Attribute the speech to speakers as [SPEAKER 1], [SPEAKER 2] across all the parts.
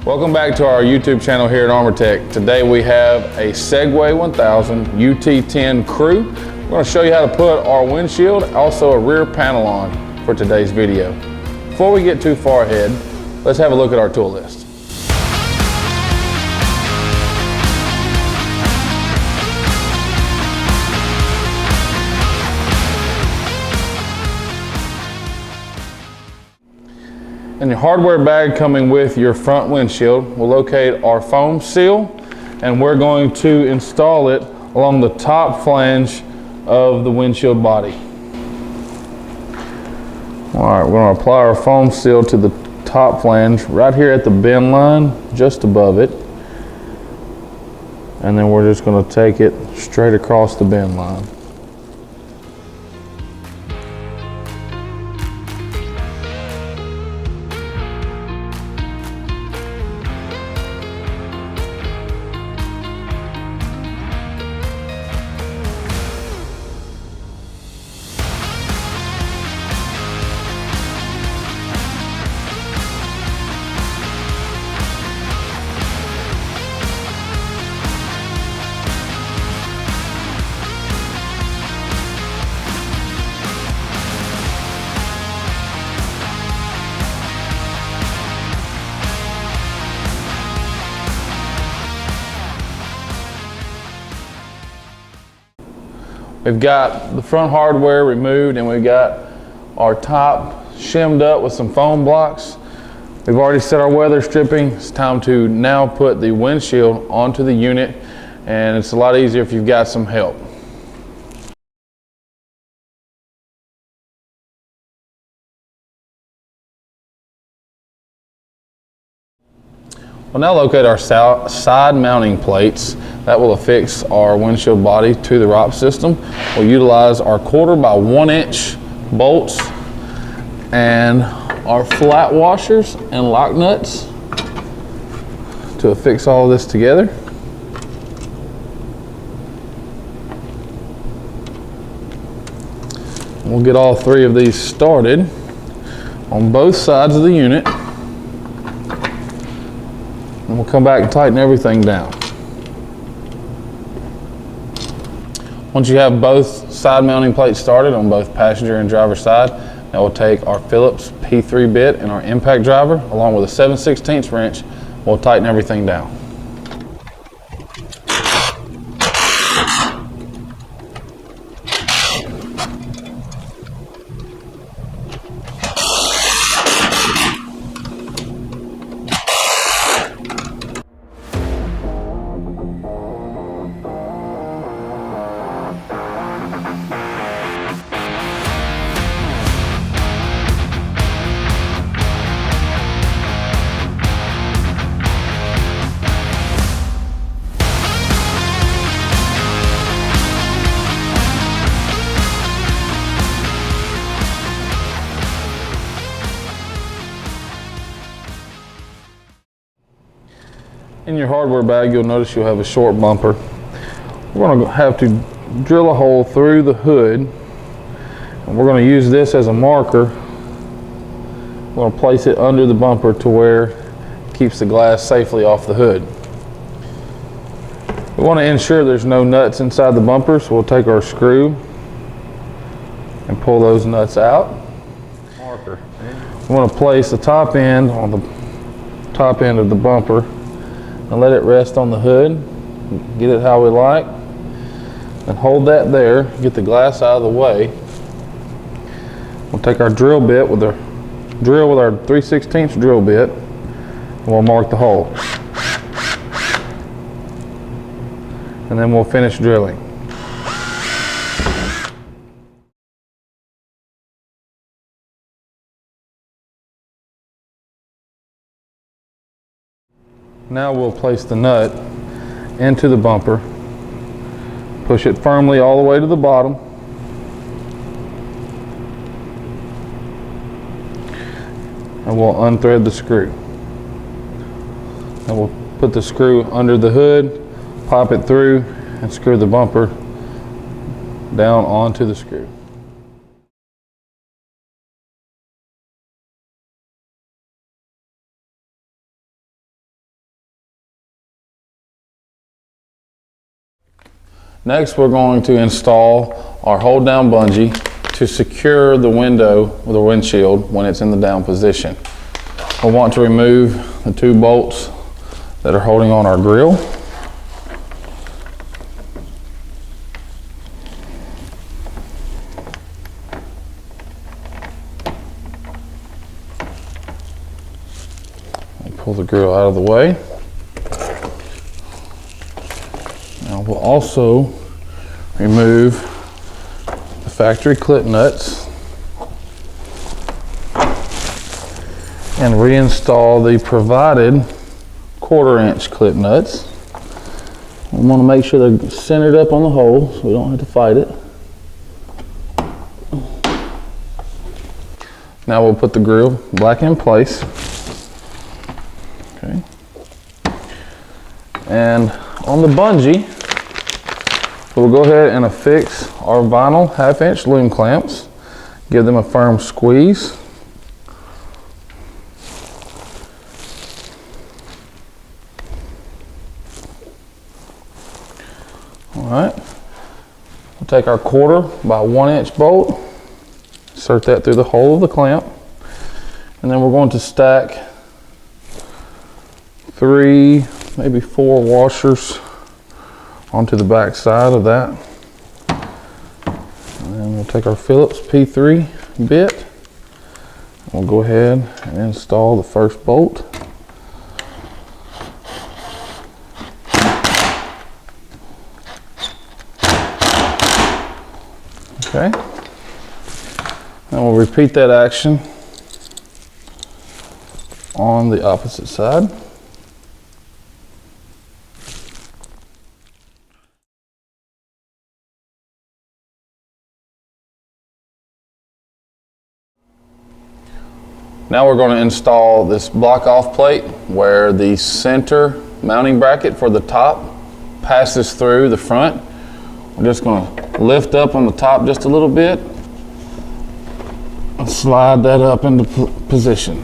[SPEAKER 1] Welcome back to our YouTube channel here at ArmorTech. Today we have a Segway 1000 UT10 crew. We're going to show you how to put our windshield, also a rear panel on for today's video. Before we get too far ahead, let's have a look at our tool list. In your hardware bag coming with your front windshield, we'll locate our foam seal, and we're going to install it along the top flange of the windshield body. All right, we're going to apply our foam seal to the top flange right here at the bend line, just above it. And then we're just going to take it straight across the bend line. We've got the front hardware removed and we've got our top shimmed up with some foam blocks. We've already set our weather stripping. It's time to now put the windshield onto the unit, and it's a lot easier if you've got some help. We'll now locate our side mounting plates that will affix our windshield body to the ROP system. We'll utilize our 1/4 by 1 inch bolts and our flat washers and lock nuts to affix all of this together. We'll get all 3 of these started on both sides of the unit. And we'll come back and tighten everything down. Once you have both side mounting plates started on both passenger and driver side, now we'll take our Phillips P3 bit and our impact driver along with a 7/16 wrench. We'll tighten everything down. In your hardware bag, you'll notice you'll have a short bumper. We're going to have to drill a hole through the hood, and we're going to use this as a marker. We're going to place it under the bumper to where it keeps the glass safely off the hood. We want to ensure there's no nuts inside the bumper, so we'll take our screw and pull those nuts out. Marker. We want to place the top end on the top end of the bumper and let it rest on the hood. Get it how we like, and hold that there. Get the glass out of the way. We'll take our drill bit with our 3/16 drill bit, and we'll mark the hole. And then we'll finish drilling. Now we'll place the nut into the bumper, push it firmly all the way to the bottom, and we'll unthread the screw. And we'll put the screw under the hood, pop it through, and screw the bumper down onto the screw. Next, we're going to install our hold down bungee to secure the window with the windshield when it's in the down position. We'll want to remove the 2 bolts that are holding on our grill. Pull the grill out of the way. Now we'll also remove the factory clip nuts and reinstall the provided 1/4 inch clip nuts. We want to make sure they're centered up on the hole so we don't have to fight it. Now we'll put the grill back in place. Okay. And on the bungee, we'll go ahead and affix our vinyl 1/2 inch loom clamps. Give them a firm squeeze. All right. We'll take our 1/4 by 1 inch bolt, insert that through the hole of the clamp, and then we're going to stack 3, maybe 4 washers onto the back side of that. And then we'll take our Phillips P3 bit. We'll go ahead and install the first bolt. Okay. And we'll repeat that action on the opposite side. Now we're going to install this block off plate where the center mounting bracket for the top passes through the front. We're just going to lift up on the top just a little bit and slide that up into position.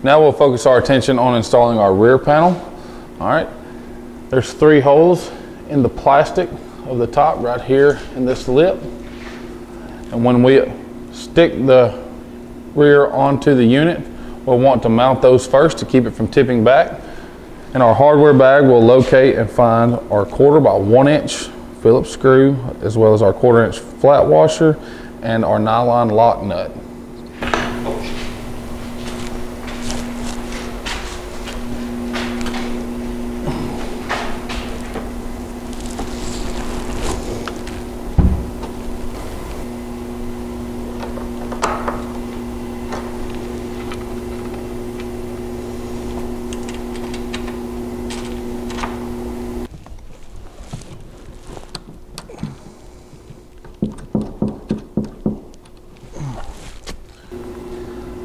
[SPEAKER 1] Now we'll focus our attention on installing our rear panel. All right, there's 3 holes in the plastic of the top right here in this lip. And when we stick the rear onto the unit, we'll want to mount those first to keep it from tipping back. In our hardware bag, we'll locate and find our 1/4 by 1 inch Phillips screw, as well as our 1/4 inch flat washer and our nylon lock nut.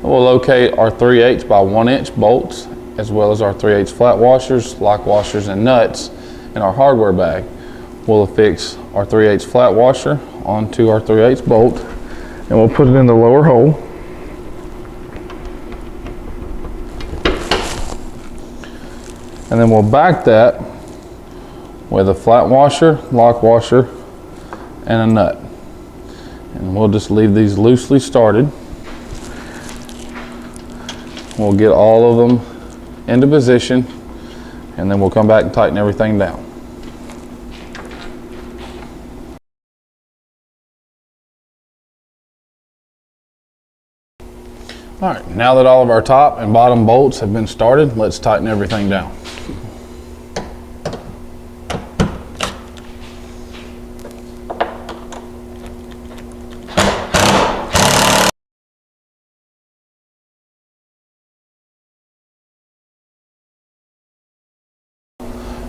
[SPEAKER 1] We'll locate our 3/8 by 1 inch bolts, as well as our 3/8 flat washers, lock washers, and nuts in our hardware bag. We'll affix our 3/8 flat washer onto our 3/8 bolt, and we'll put it in the lower hole. And then we'll back that with a flat washer, lock washer, and a nut. And we'll just leave these loosely started. We'll get all of them into position, and then we'll come back and tighten everything down. All right, now that all of our top and bottom bolts have been started, let's tighten everything down.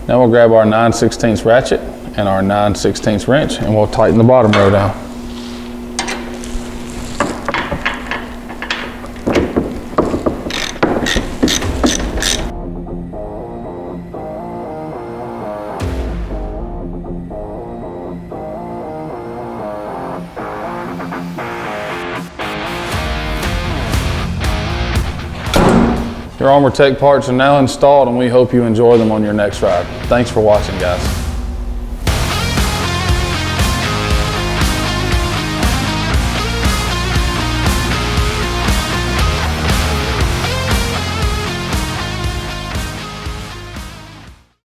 [SPEAKER 1] Now we'll grab our 9/16 ratchet and our 9/16 wrench, and we'll tighten the bottom row down. Your ArmorTech parts are now installed, and we hope you enjoy them on your next ride. Thanks for watching, guys.